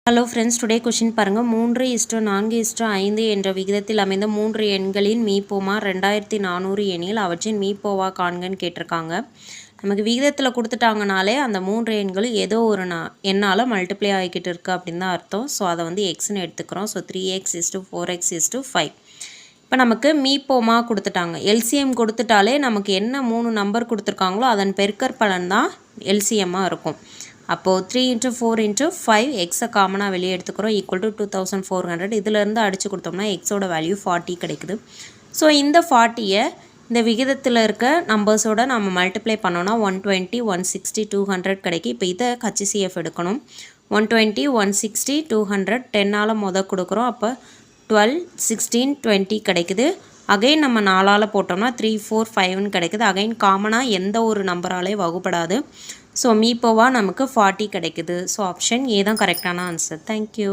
Hello friends, today question பாருங்கள். 3:4:5 என்ற விகிதத்தில் அமைந்த 3 எண்களின் மீப்போமா 2400 எனில் அவற்றின் மீப்போவா காண்கன்னு கேட்டிருக்காங்க. நமக்கு விகிதத்தில் கொடுத்துட்டாங்கனாலே அந்த 3 எண்களும் ஏதோ ஒரு எண்ணால் மல்டிப்ளை ஆகிக்கிட்டு இருக்குது அப்படின்னு தான் அர்த்தம். ஸோ அதை வந்து எக்ஸ்ன்னு எடுத்துக்கிறோம். So 3x:4x:5. இப்போ நமக்கு மீப்போமா கொடுத்துட்டாங்க. எல்சிஎம் கொடுத்துட்டாலே நமக்கு என்ன 3 நம்பர் கொடுத்துருக்காங்களோ அதன் பெருக்கற் பலன் தான் எல்சிஎம்மாக இருக்கும். அப்போது 3 × 4 × 5 எக்ஸை காமனாக வெளியே எடுத்துக்கிறோம் ஈக்குவல் டு 2400. இதிலேருந்து அடித்து கொடுத்தோம்னா எக்ஸோட வேல்யூ 40 கிடைக்குது. ஸோ இந்த 40யை இந்த விகிதத்தில் இருக்க நம்பர்ஸோட நம்ம மல்டிப்ளை பண்ணோன்னா 120, 160, 200 கிடைக்கும். இப்போ இதை HCF எடுக்கணும். 120, 160, 200 10ஆல் கொடுக்குறோம். அப்போ 12, 16, 20 கிடைக்குது. அகைன் நம்ம 4ஆல் போட்டோம்னா 3, 4, 5ன்னு கிடைக்குது. அகைன் காமனாக எந்த ஒரு நம்பராலே வகுப்படாது. ஸோ மீப்போவா நமக்கு 40 கிடைக்குது. ஸோ ஆப்ஷன் ஏ தான் கரெக்டான ஆன்சர். தேங்க்யூ.